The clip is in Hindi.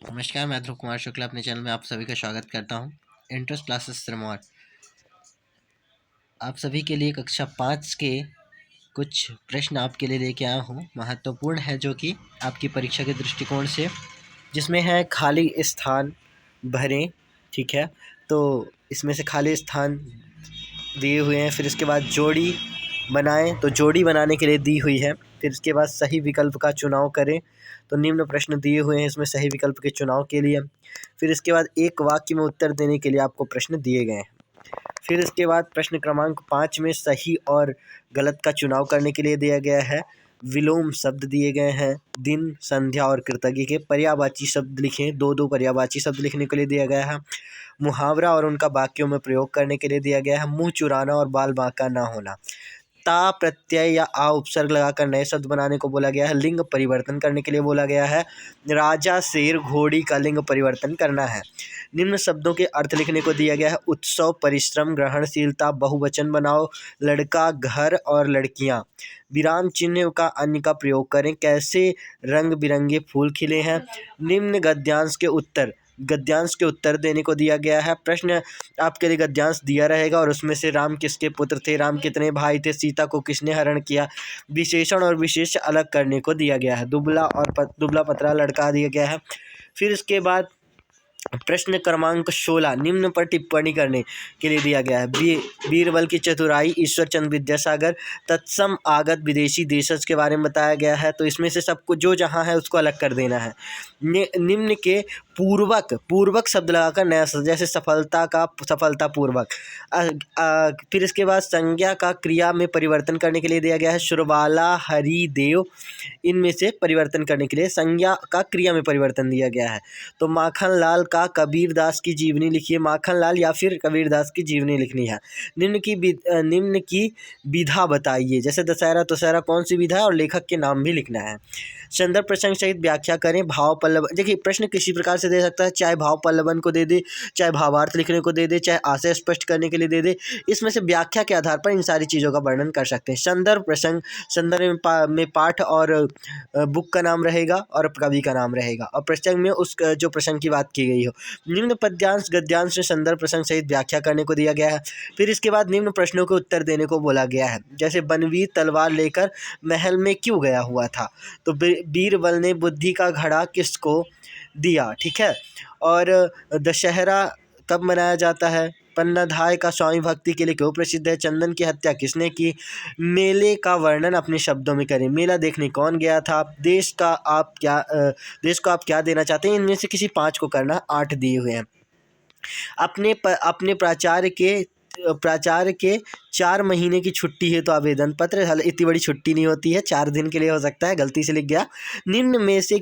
नमस्कार, मैं ध्रुव कुमार शुक्ला अपने चैनल में आप सभी का स्वागत करता हूं। इंट्रेंस क्लासेस सिरमौर आप सभी के लिए कक्षा 5 के कुछ प्रश्न आपके लिए लेके आया हूं। महत्वपूर्ण है जो कि आपकी परीक्षा के दृष्टिकोण से, जिसमें है खाली स्थान भरें। ठीक है, तो इसमें से खाली स्थान दिए हुए हैं। फिर इसके बाद जोड़ी बनाएं, तो जोड़ी बनाने के लिए दी हुई है। फिर इसके बाद सही विकल्प का चुनाव करें, तो निम्न प्रश्न दिए हुए हैं इसमें सही विकल्प के चुनाव के लिए। फिर इसके बाद एक वाक्य में उत्तर देने के लिए आपको प्रश्न दिए गए हैं। फिर इसके बाद प्रश्न क्रमांक 5 में सही और गलत का चुनाव करने के लिए दिया गया है। विलोम शब्द दिए गए हैं। दिन, संध्या और कृतज्ञ के पर्यायवाची शब्द लिखें। दो पर्यायवाची शब्द लिखने के लिए दिया गया है। मुहावरा और उनका वाक्यों में प्रयोग करने के लिए दिया गया है। मुंह चुराना और बाल बांका ना होना। ता प्रत्यय या आ उपसर्ग लगाकर नए शब्द बनाने को बोला गया है। लिंग परिवर्तन करने के लिए बोला गया है। राजा, शेर, घोड़ी का लिंग परिवर्तन करना है। निम्न शब्दों के अर्थ लिखने को दिया गया है। उत्सव, परिश्रम, ग्रहणशीलता, बहुवचन बनाओ, लड़का, घर और लड़कियां। विराम चिन्ह का अन्य का प्रयोग करें। कैसे रंग बिरंगे फूल खिले हैं। निम्न गद्यांश के उत्तर देने को दिया गया है। प्रश्न आपके लिए गद्यांश दिया रहेगा और उसमें से राम किसके पुत्र थे, राम कितने भाई थे, सीता को किसने हरण किया, विशेषण और विशेष अलग करने को दिया गया है। दुबला पतला लड़का दिया गया है। फिर इसके बाद प्रश्न क्रमांक 16 निम्न पर टिप्पणी करने के लिए दिया गया है। बीरबल की चतुराई, ईश्वर चंद्र विद्यासागर, तत्सम आगत विदेशी देशज के बारे में बताया गया है। तो इसमें से सबको जो जहाँ है उसको अलग कर देना है। निम्न के पूर्वक शब्द लगाकर नया शब्द, जैसे सफलता का सफलतापूर्वक। फिर इसके बाद संज्ञा का क्रिया में परिवर्तन करने के लिए दिया गया है। शुरबाला, हरिदेव, इनमें से परिवर्तन करने के लिए संज्ञा का क्रिया में परिवर्तन दिया गया है। तो माखनलाल का कबीरदास की जीवनी लिखिए। माखनलाल या फिर कबीरदास की जीवनी लिखनी है। निम्न की विधा बताइए, जैसे दशहरा तुशहरा कौन सी विधा है और लेखक के नाम भी लिखना है। संदर्भ प्रसंग सहित व्याख्या करें। भाव पल्लव, देखिए प्रश्न किसी प्रकार से दे सकता है, चाहे भाव पल्लवन को दे दे, चाहे भावार्थ लिखने को दे दे, चाहे आशय स्पष्ट करने के लिए दे दे। इसमें से व्याख्या के आधार पर इन सारी चीज़ों का वर्णन कर सकते हैं। संदर्भ प्रसंग, संदर्भ में पाठ और बुक का नाम रहेगा और कवि का नाम रहेगा, और प्रसंग में उस जो प्रसंग की बात की गई हो। निम्न पद्यांश गद्यांश में संदर्भ प्रसंग सहित व्याख्या करने को दिया गया है। फिर इसके बाद निम्न प्रश्नों के उत्तर देने को बोला गया है, जैसे बनवीर तलवार लेकर महल में क्यों गया हुआ था, तो बीरबल ने बुद्धि का घड़ा किसको दिया। ठीक है, और दशहरा कब मनाया जाता है। पन्नाधाय का स्वामी भक्ति के लिए क्यों प्रसिद्ध है। चंदन की हत्या किसने की। मेले का वर्णन अपने शब्दों में करें। मेला देखने कौन गया था। देश को आप क्या देना चाहते हैं। इनमें से किसी 5 को करना। 8 दिए हुए हैं। अपने प्राचार्य के 4 महीने की छुट्टी है तो आवेदन पत्र। इतनी बड़ी छुट्टी नहीं होती है, 4 दिन के लिए हो सकता है, गलती से लिख गया। निम्न में से